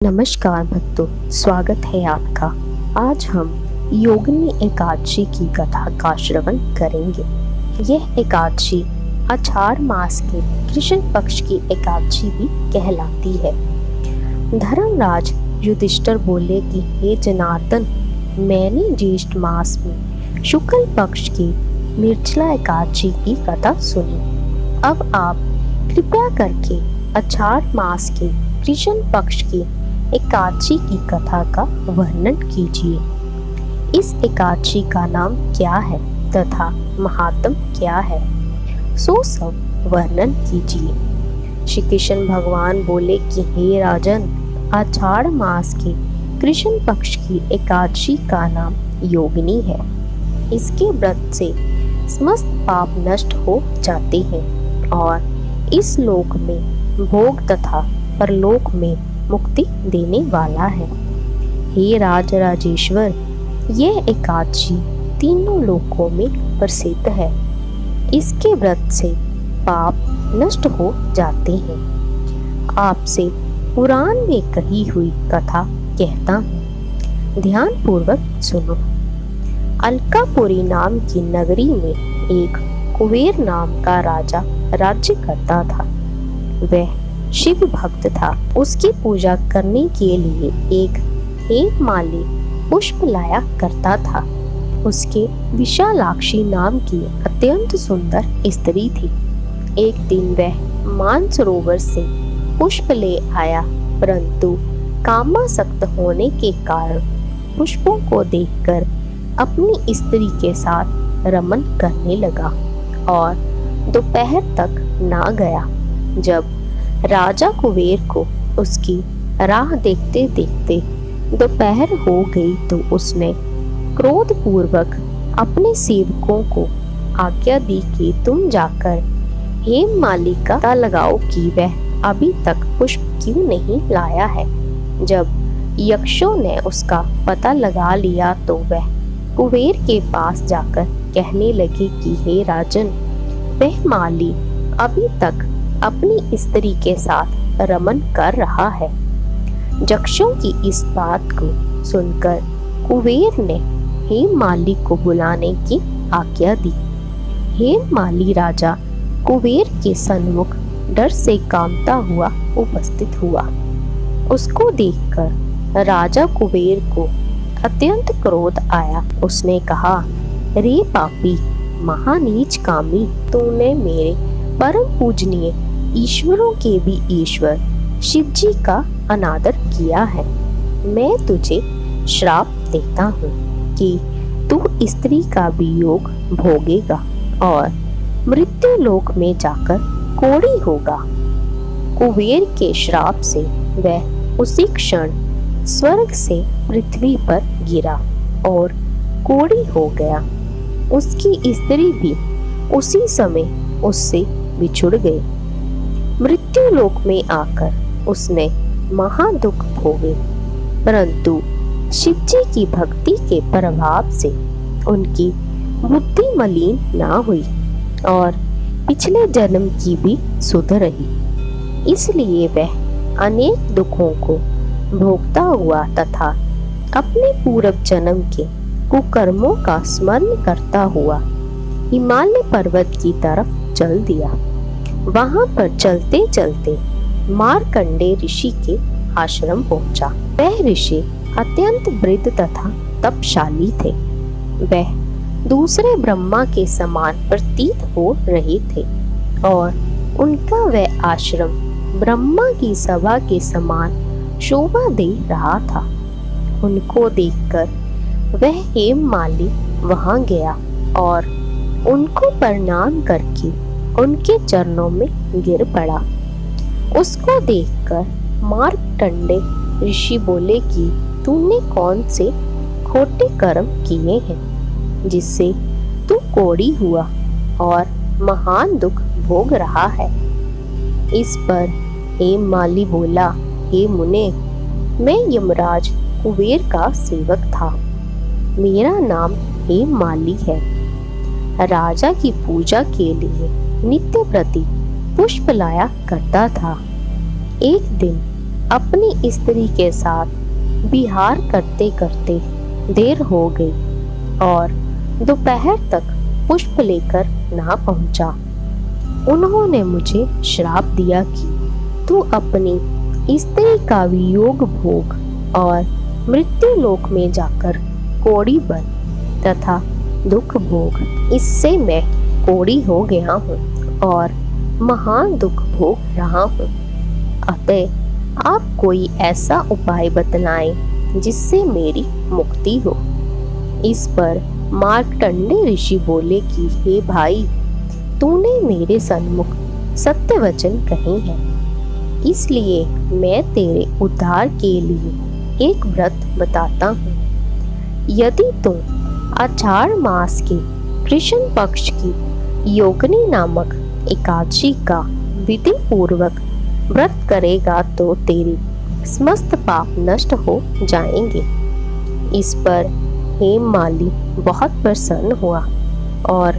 नमस्कार भक्तों, स्वागत है आपका। आज हम योगिनी एकादशी की कथा का श्रवण करेंगे। यह एकादशी आषाढ़ मास के कृष्ण पक्ष की एकादशी भी कहलाती है। धर्मराज युधिष्ठिर बोले कि हे जनार्दन, मैंने ज्येष्ठ मास में शुक्ल पक्ष की निर्जला एकादशी की कथा सुनी। अब आप कृपया करके आषाढ़ मास के कृष्ण पक्ष की एकादशी की कथा का वर्णन कीजिए। इस एकादशी का नाम क्या है तथा महात्म क्या है, सो सब वर्णन कीजिए। श्री कृष्ण भगवान बोले कि हे राजन, आषाढ़ मास के कृष्ण पक्ष की एकादशी का नाम योगिनी है। इसके व्रत से समस्त पाप नष्ट हो जाते हैं और इस लोक में भोग तथा परलोक में मुक्ति देने वाला है। हे राजराजेश्वर, यह एकादशी तीनों लोकों में प्रसिद्ध है। इसके व्रत से पाप नष्ट हो जाते हैं। आपसे पुराण में कही हुई कथा कहता हूँ, ध्यान पूर्वक सुनो। अलकापुरी नाम की नगरी में एक कुबेर नाम का राजा राज्य करता था। वह शिव भक्त था। उसकी पूजा करने के लिए एक हेममाली पुष्प लाया करता था। उसके विशालाक्षी नाम की अत्यंत सुंदर स्त्री थी। एक दिन वह मानसरोवर से पुष्प ले आया, परंतु कामासक्त होने के कारण पुष्पों को देखकर अपनी स्त्री के साथ रमन करने लगा और दोपहर तक ना गया। जब राजा कुबेर को उसकी राह देखते देखते दोपहर हो गई तो उसने क्रोध पूर्वक अपने सेवकों को आज्ञा दी कि तुम जाकर हेममाली का पता लगाओ कि वह अभी तक पुष्प क्यों नहीं लाया है। जब यक्षों ने उसका पता लगा लिया तो वह कुबेर के पास जाकर कहने लगे कि हे राजन, वह माली अभी तक अपनी स्त्री के साथ रमन कर रहा है। यक्षों की इस बात को सुनकर कुबेर ने हेममाली को बुलाने की आज्ञा दी। हेममाली राजा कुबेर के सन्मुख डर से कांपता हुआ उपस्थित हुआ। उसको देखकर राजा कुबेर को अत्यंत क्रोध आया। उसने कहा, रे पापी, महानीच कामी, तूने मेरे परम पूजनीय ईश्वरों के भी ईश्वर शिव जी का अनादर किया है। मैं तुझे श्राप देता हूँ कि तू स्त्री का वियोग भोगेगा और मृत्यु लोक में जाकर कोढ़ी होगा। कुबेर के श्राप से वह उसी क्षण स्वर्ग से पृथ्वी पर गिरा और कोढ़ी हो गया। उसकी स्त्री भी उसी समय उससे बिछुड़ गई। मृत्यु लोक में आकर उसने महादुख भोगे, परंतु शिव जी की भक्ति के प्रभाव से उनकी बुद्धि मलिन ना हुई और पिछले जन्म की भी सुध रही। इसलिए वह अनेक दुखों को भोगता हुआ तथा अपने पूर्व जन्म के कुकर्मों का स्मरण करता हुआ हिमालय पर्वत की तरफ चल दिया। वहां पर चलते चलते मार्कंडेय ऋषि के आश्रम पहुंचा। वह ऋषि अत्यंत वृद्ध तथा तपशाली थे। वह दूसरे ब्रह्मा के समान प्रतीत हो रहे थे और उनका वह आश्रम ब्रह्मा की सभा के समान शोभा दे रहा था। उनको देखकर वह हेममाली वहां गया और उनको प्रणाम करके उनके चरणों में गिर पड़ा। उसको देखकर मार्कंडेय ऋषि बोले कि तूने कौन से खोटे कर्म किए हैं जिससे तू कोढ़ी हुआ और महान दुख भोग रहा है। इस पर हेममाली बोला, हे मुने, मैं यमराज कुबेर का सेवक था। मेरा नाम हेममाली है। राजा की पूजा के लिए नित्य प्रति पुष्प लाया करता था। एक दिन अपनी स्त्री के साथ विहार करते करते देर हो गई और दोपहर तक पुष्प लेकर ना पहुंचा। उन्होंने मुझे श्राप दिया कि तू अपनी स्त्री का वियोग भोग और मृत्यु लोक में जाकर कोढ़ी बन तथा दुख भोग। इससे मैं कोढ़ी हो गया हूँ और महान दुख भोग रहा हूँ। अतः आप कोई ऐसा उपाय बतलाएं जिससे मेरी मुक्ति हो। इस पर मार्कंडेय ऋषि बोले कि हे भाई, तूने मेरे सन्मुख सत्य वचन कहे हैं, इसलिए मैं तेरे उद्धार के लिए एक व्रत बताता हूँ। यदि तुम आषाढ़ मास के कृष्ण पक्ष की योगिनी नामक एकादशी का विधि पूर्वक व्रत करेगा तो तेरे समस्त पाप नष्ट हो जाएंगे। इस पर हेममाली बहुत प्रसन्न हुआ और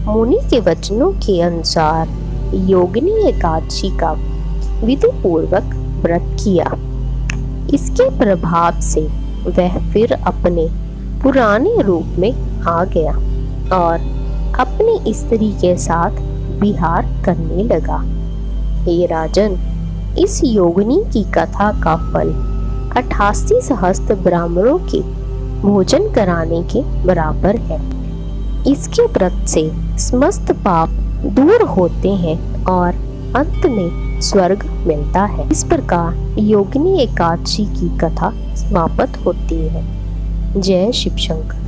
मुनि के वचनों के अनुसार योगिनी एकादशी का विधि पूर्वक व्रत किया। इसके प्रभाव से वह फिर अपने पुराने रूप में आ गया और अपनी स्त्री के साथ विहार करने लगा। हे राजन, इस योगिनी की कथा का फल 88 सहस्त्र ब्राह्मणों के भोजन कराने के बराबर है। इसके व्रत से समस्त पाप दूर होते हैं और अंत में स्वर्ग मिलता है। इस प्रकार योगिनी एकादशी की कथा समाप्त होती है। जय शिव शंकर।